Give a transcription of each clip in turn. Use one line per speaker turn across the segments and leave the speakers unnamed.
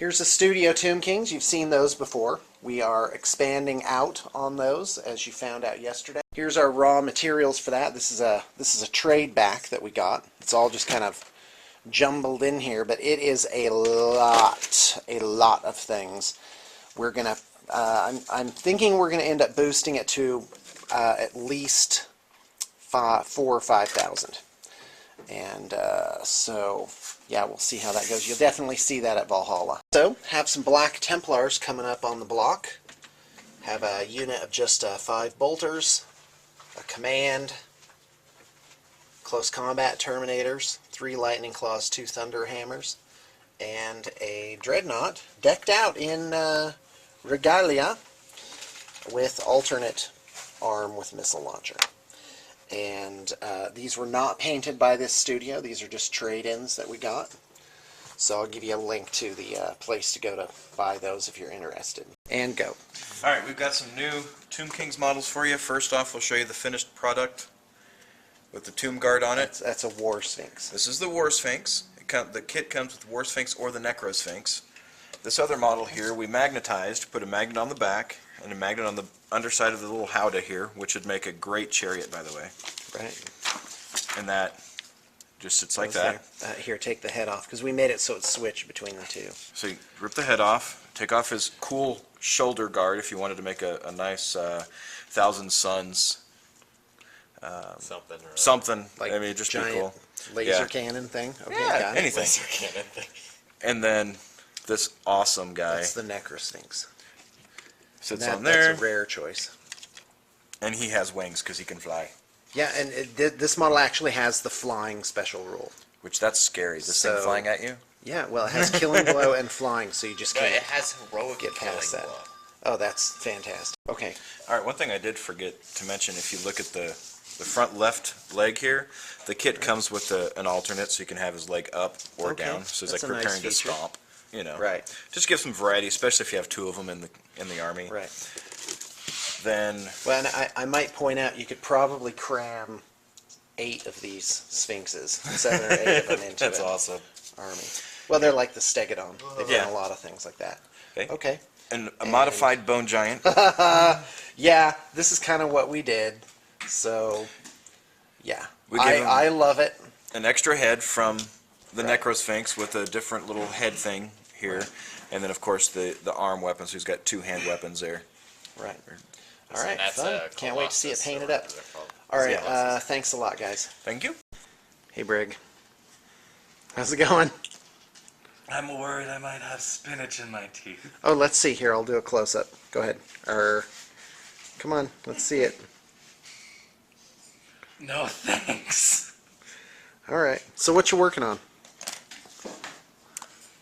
Here's the Studio Tomb Kings. You've seen those before. We are expanding out on those, as you found out yesterday. Here's our raw materials for that. This is a trade back that we got. It's all just kind of jumbled in here, but it is a lot of things. We're gonna. I'm thinking we're gonna end up boosting it to at least 4,000 or 5,000, and so. Yeah, we'll see how that goes. You'll definitely see that at Valhalla. So, have some Black Templars coming up on the block. Have a unit of just 5 bolters, a command, close combat terminators, 3 lightning claws, 2 thunder hammers, and a dreadnought decked out in regalia with alternate arm with missile launcher. And these were not painted by this studio. These are just trade-ins that we got. So I'll give you a link to the place to go to buy those if you're interested. And go.
Alright, we've got some new Tomb Kings models for you. First off, we'll show you the finished product with the Tomb Guard on it.
That's a War Sphinx.
This is the War Sphinx. The kit comes with War Sphinx or the Necro Sphinx. This other model here we magnetized, put a magnet on the back and a magnet on the underside of the little howdah here, which would make a great chariot, by the way.
Right.
And that just sits like that.
Here, take the head off, because we made it so it's switched between the two.
So you rip the head off, take off his cool shoulder guard if you wanted to make a nice Thousand Suns something.
Like
I mean, just be cool.
Laser cannon thing. Okay, got
anything.
Laser cannon thing.
And then this awesome guy.
That's the Necro Sphinx.
Sits on there.
That's a rare choice.
And he has wings because he can fly.
Yeah, and this model actually has the flying special rule.
Which, that's scary. This thing flying at you?
Yeah, well, it has killing blow and flying, so you just can't
it has heroic
get past that. Oh, that's fantastic. Okay.
Alright, one thing I did forget to mention, if you look at the front left leg here, the kit comes with an alternate, so you can have his leg up or down. So he's like preparing to stomp. You know,
right?
Just give some variety, especially if you have 2 of them in the army.
Right.
Then,
well, and I might point out you could probably cram 8 of these Sphinxes, 7 or 8 of them into
that's awesome.
Army. Well, they're like the Stegodon. They've done a lot of things like that. Okay.
And a modified bone giant.
Yeah, this is kind of what we did. So, yeah, I love it.
An extra head from the Necro Sphinx with a different little head thing here, and then of course the arm weapons. So he's got 2 hand weapons there.
Right. All right. Fun. Can't wait to see it painted up. All right. Thanks a lot, guys.
Thank you.
Hey, Brig. How's it going?
I'm worried I might have spinach in my teeth.
Oh, let's see here. I'll do a close up. Go ahead. Come on. Let's see it.
No thanks.
All right. So what you working on?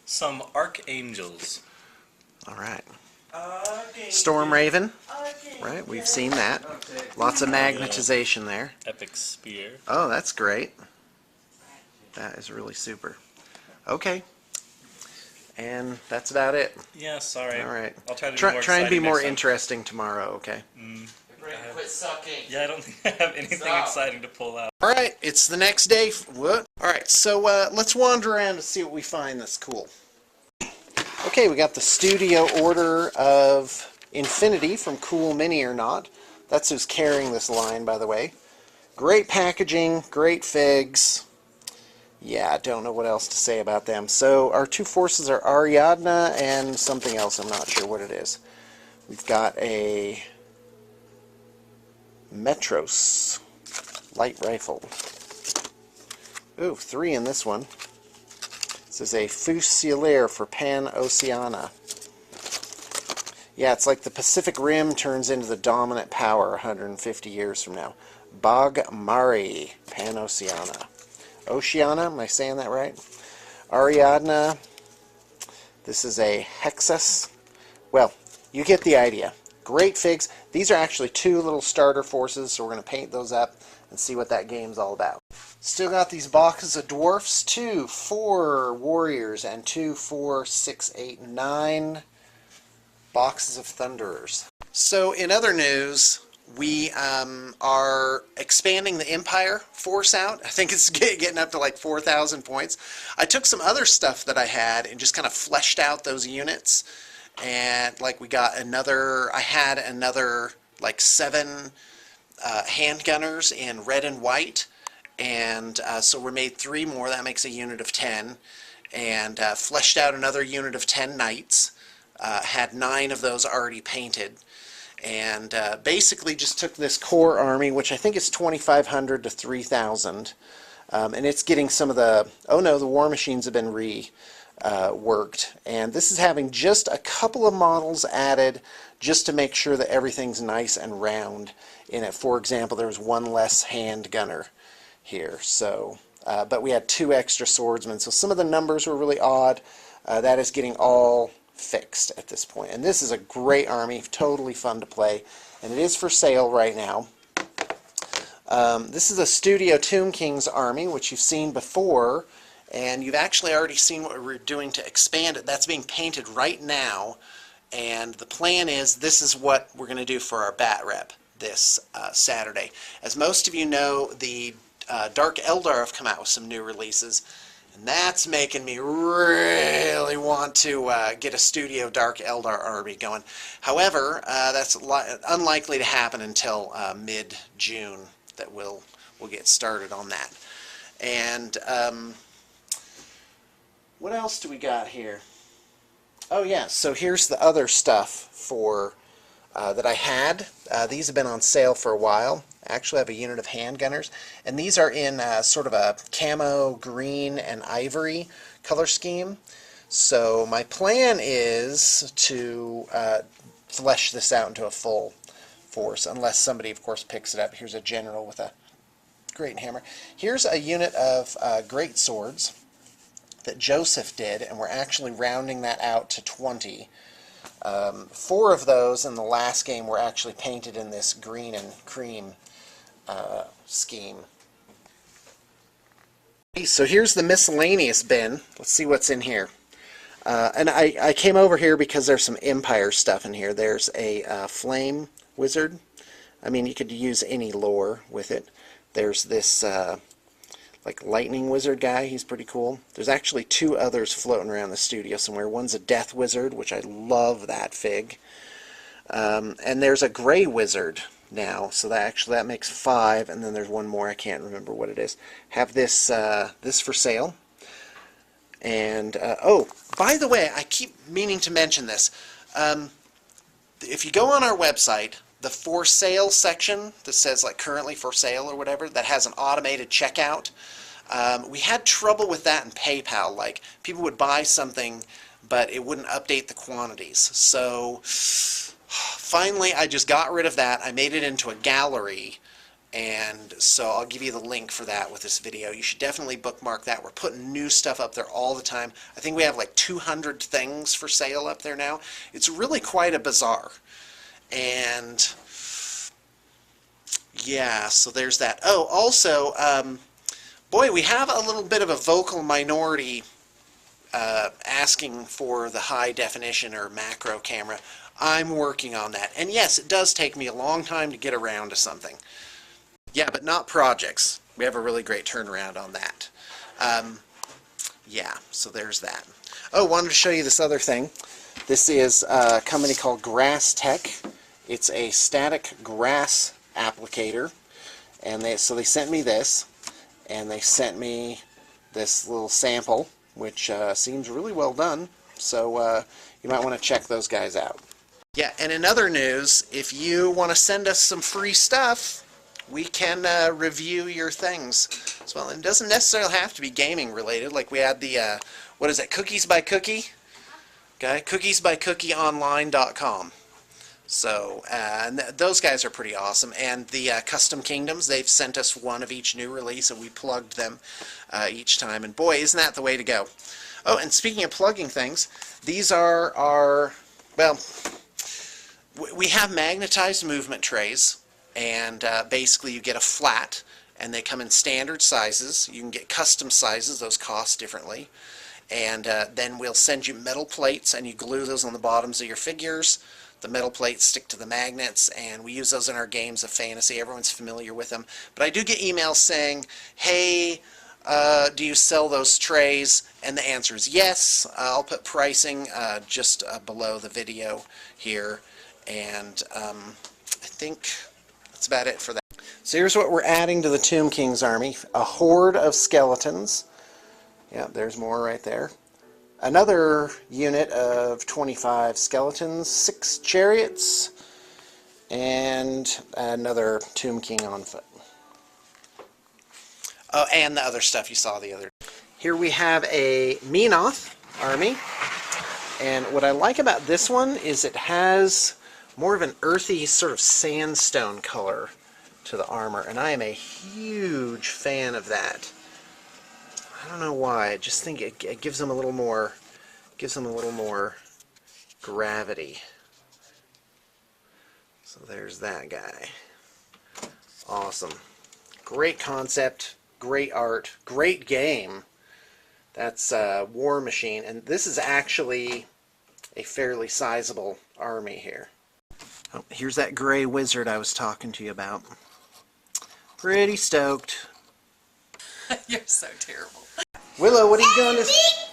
Some archangels.
All right. Storm Raven. Right, we've seen that. Lots of magnetization there.
Epic spear.
Oh, that's great. That is really super. Okay. And that's about it.
Yeah, sorry.
All right.
I'll try to
try and be more interesting tomorrow, okay?
Quit sucking. Yeah, I don't think I have anything exciting to pull out.
All right, it's the next day. What? All right, so let's wander around and see what we find that's cool. Okay, we got the studio order of Infinity from Cool Mini or Not. That's who's carrying this line, by the way. Great packaging, great figs. Yeah, I don't know what else to say about them. So our 2 forces are Ariadna and something else. I'm not sure what it is. We've got a Metros light rifle. Ooh, 3 in this one. This is a Fusilier for Pan Oceana. Yeah, it's like the Pacific Rim turns into the dominant power 150 years from now. Bog Mari, Pan Oceana. Oceana, am I saying that right? Ariadna. This is a Hexus. Well, you get the idea. Great figs. These are actually 2 little starter forces, so we're going to paint those up and see what that game's all about. Still got these boxes of dwarfs, 2, 4 warriors, and 2, 4, 6, 8, 9 boxes of thunderers. So in other news, we are expanding the Empire force out. I think it's getting up to like 4,000 points. I took some other stuff that I had and just kind of fleshed out those units. And like we got another, I had another like 7 handgunners in red and white. And so we made 3 more. That makes a unit of 10. And fleshed out another unit of 10 knights. Had 9 of those already painted. And basically just took this core army, which I think is 2,500 to 3,000, and it's getting some of the, oh no, the war machines have been reworked, and this is having just a couple of models added just to make sure that everything's nice and round in it. For example, there was 1 less hand gunner here, so but we had 2 extra swordsmen, so some of the numbers were really odd. That is getting all fixed at this point. And this is a great army, totally fun to play, and it is for sale right now. This is a Studio Tomb King's army, which you've seen before, and you've actually already seen what we're doing to expand it. That's being painted right now, and the plan is this is what we're going to do for our Bat Rep this Saturday. As most of you know, the Dark Eldar have come out with some new releases, and that's making me really want to get a Studio Dark Eldar army going. However, that's unlikely to happen until mid-June that we'll get started on that. And what else do we got here? Oh yeah, so here's the other stuff for that I had. These have been on sale for a while. I actually have a unit of handgunners, and these are in sort of a camo green and ivory color scheme. So my plan is to flesh this out into a full force, unless somebody, of course, picks it up. Here's a general with a great hammer. Here's a unit of great swords that Joseph did, and we're actually rounding that out to 20. 4 of those in the last game were actually painted in this green and cream scheme. So here's the miscellaneous bin. Let's see what's in here. And I came over here because there's some Empire stuff in here. There's a flame wizard. I mean, you could use any lore with it. There's this like lightning wizard guy. He's pretty cool. There's actually 2 others floating around the studio somewhere. One's a death wizard, which I love that fig. And there's a gray wizard now, so that makes 5, and then there's 1 more. I can't remember what it is. Have this this for sale. And oh, by the way, I keep meaning to mention this. If you go on our website, the for sale section that says like currently for sale or whatever, that has an automated checkout. We had trouble with that in PayPal. Like, people would buy something, but it wouldn't update the quantities. So finally, I just got rid of that. I made it into a gallery, and so I'll give you the link for that with this video. You should definitely bookmark that. We're putting new stuff up there all the time. I think we have like 200 things for sale up there now. It's really quite a bazaar. And yeah, so there's that. Oh, also, boy, we have a little bit of a vocal minority asking for the high definition or macro camera. I'm working on that. And yes, it does take me a long time to get around to something. Yeah, but not projects. We have a really great turnaround on that. Yeah, so there's that. Oh, wanted to show you this other thing. This is a company called Grass Tech. It's a static grass applicator, and so they sent me this, and they sent me this little sample, which seems really well done. So you might want to check those guys out. Yeah, and in other news, if you want to send us some free stuff, we can review your things as well. And it doesn't necessarily have to be gaming related. Like we had the what is it, Cookies by Cookie? Okay, cookiesbycookieonline.com. So and those guys are pretty awesome. And the Custom Kingdoms, they've sent us 1 of each new release, and we plugged them each time. And boy, isn't that the way to go. Oh, and speaking of plugging things, these are our, well, we have magnetized movement trays, and basically you get a flat, and they come in standard sizes. You can get custom sizes, those cost differently. And then we'll send you metal plates, and you glue those on the bottoms of your figures the metal plates stick to the magnets, and we use those in our games of fantasy. Everyone's familiar with them. But I do get emails saying, hey, do you sell those trays? And the answer is yes. I'll put pricing just below the video here. And I think that's about it for that. So here's what we're adding to the Tomb King's army. A horde of skeletons. Yeah, there's more right there. Another unit of 25 skeletons, 6 chariots, and another Tomb King on foot. Oh, and the other stuff you saw the other day. Here we have a Menoth army, and what I like about this one is it has more of an earthy sort of sandstone color to the armor, and I am a huge fan of that. I don't know why. I just think it gives them a little more, gravity. So there's that guy. Awesome. Great concept, great art, great game. That's War Machine, and this is actually a fairly sizable army here. Oh, here's that gray wizard I was talking to you about. Pretty stoked.
You're so terrible.
Willow, what are you doing this?